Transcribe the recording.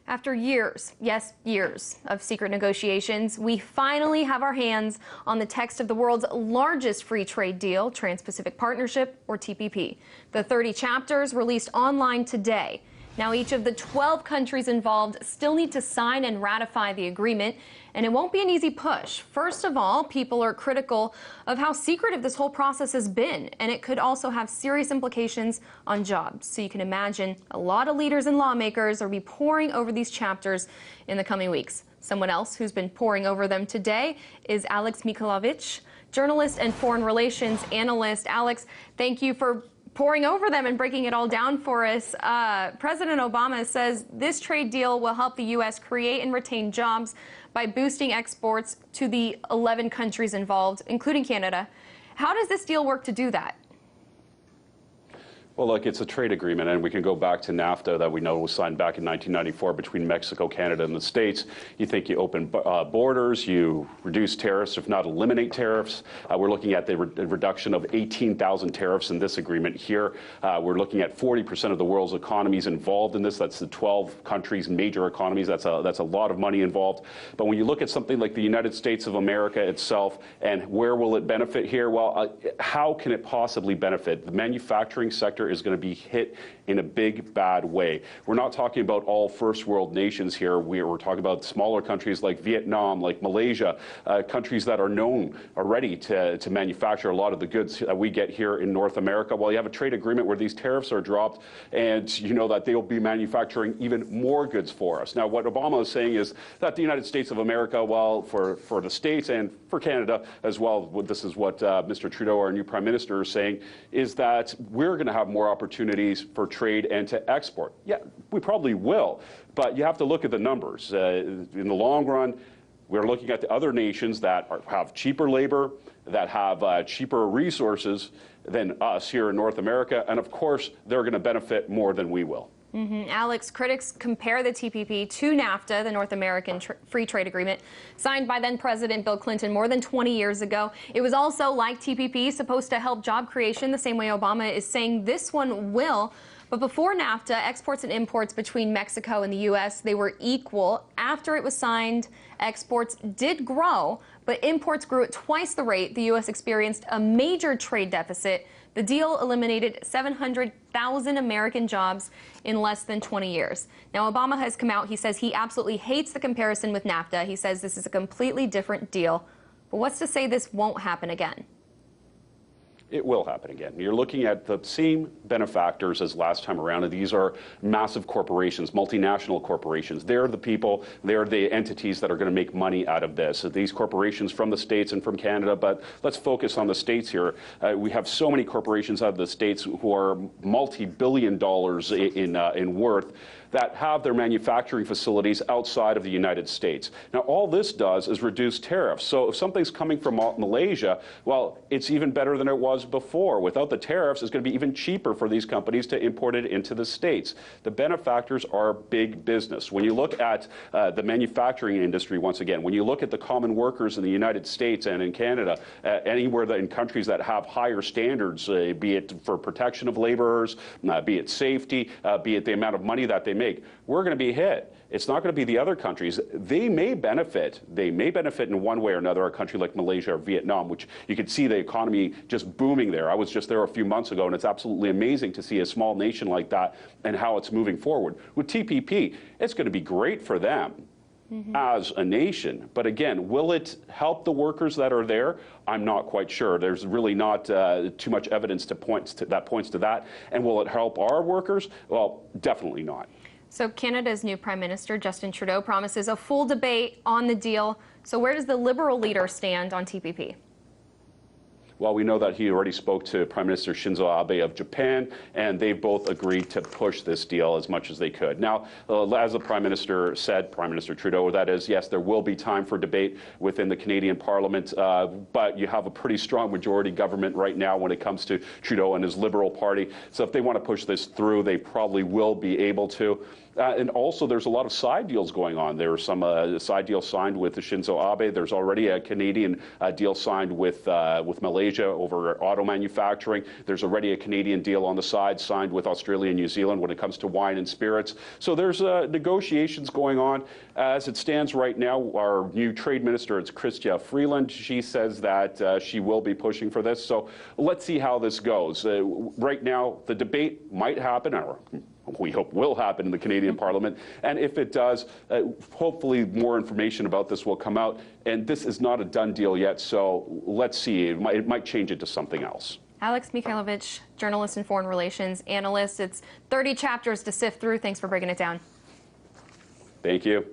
After years, yes, years of secret negotiations, we finally have our hands on the text of the world's largest free trade deal, Trans-Pacific Partnership, or TPP. The 30 chapters released online today. Now, each of the 12 countries involved still need to sign and ratify the agreement, and it won't be an easy push. First of all, people are critical of how secretive this whole process has been, and it could also have serious implications on jobs. So you can imagine a lot of leaders and lawmakers will be poring over these chapters in the coming weeks. Someone else who's been poring over them today is Alex Mikulovic, journalist and foreign relations analyst. Alex, thank you for poring over them and breaking it all down for us. President Obama says this trade deal will help the U.S. create and retain jobs by boosting exports to the 11 countries involved, including Canada. How does this deal work to do that? Well, look, it's a trade agreement, and we can go back to NAFTA that we know was signed back in 1994 between Mexico, Canada, and the States. You think you open borders, you reduce tariffs, if not eliminate tariffs. We're looking at the reduction of 18,000 tariffs in this agreement here. We're looking at 40% of the world's economies involved in this. That's the 12 countries' major economies. That's a lot of money involved. But when you look at something like the United States of America itself, and where will it benefit here? Well, how can it possibly benefit? The manufacturing sector is going to be hit in a big, bad way. We're not talking about all first world nations here. We're talking about smaller countries like Vietnam, like Malaysia, countries that are known already to manufacture a lot of the goods that we get here in North America. Well, you have a trade agreement where these tariffs are dropped, and you know that they'll be manufacturing even more goods for us. Now, what Obama is saying is that the United States of America, well, for the States and for Canada as well, this is what Mr. Trudeau, our new Prime Minister, is saying, is that we're going to have more opportunities for trade and to export. Yeah, we probably will, but you have to look at the numbers. In the long run, we're looking at the other nations that have cheaper labor, that have cheaper resources than us here in North America, and of course, they're going to benefit more than we will. Alex, critics compare the TPP to NAFTA, the North American Free Trade Agreement, signed by then-President Bill Clinton more than 20 years ago. It was also, like TPP, supposed to help job creation, the same way Obama is saying this one will. But before NAFTA, exports and imports between Mexico and the U.S., they were equal. After it was signed, exports did grow, but imports grew at twice the rate. The U.S. experienced a major trade deficit. The deal eliminated 700,000 American jobs in less than 20 years. Now, Obama has come out. He says he absolutely hates the comparison with NAFTA. He says this is a completely different deal. But what's to say this won't happen again? It will happen again. You're looking at the same benefactors as last time around, and these are massive corporations, multinational corporations. They're the people, they're the entities that are going to make money out of this. So these corporations from the States and from Canada, but let's focus on the States here. We have so many corporations out of the States who are multi-billion dollars in worth that have their manufacturing facilities outside of the United States. Now, all this does is reduce tariffs. So if something's coming from Malaysia, well, it's even better than it was before. Without the tariffs, it's going to be even cheaper for these companies to import it into the States. The benefactors are big business. When you look at the manufacturing industry, once again, when you look at the common workers in the United States and in Canada, anywhere in countries that have higher standards, be it for protection of laborers, be it safety, be it the amount of money that they make, we're going to be hit. It's not going to be the other countries. They may benefit. They may benefit in one way or another, a country like Malaysia or Vietnam, which you can see the economy just booming there. I was just there a few months ago, and it's absolutely amazing to see a small nation like that and how it's moving forward. With TPP, it's going to be great for them as a nation. But again, will it help the workers that are there? I'm not quite sure. There's really not too much evidence that points to that. And will it help our workers? Well, definitely not. So Canada's new Prime Minister, Justin Trudeau, promises a full debate on the deal. So where does the Liberal leader stand on TPP? Well, we know that he already spoke to Prime Minister Shinzo Abe of Japan, and they've both agreed to push this deal as much as they could. Now, as the Prime Minister said, Prime Minister Trudeau, that is, yes, there will be time for debate within the Canadian Parliament, but you have a pretty strong majority government right now when it comes to Trudeau and his Liberal Party. So if they want to push this through, they probably will be able to. And also, there's a lot of side deals going on. There are some side deals signed with Shinzo Abe. There's already a Canadian deal signed with Malaysia over auto manufacturing. There's already a Canadian deal on the side signed with Australia and New Zealand when it comes to wine and spirits. So there's negotiations going on. As it stands right now, our new trade minister, it's Chrystia Freeland. She says that she will be pushing for this. So let's see how this goes. Right now, the debate might happen, or we hope will happen in the Canadian Parliament. And if it does, hopefully more information about this will come out. And this is not a done deal yet, so let's see. It might change it to something else. Alex Mikhailovich, journalist and foreign relations analyst. It's 30 chapters to sift through. Thanks for breaking it down. Thank you.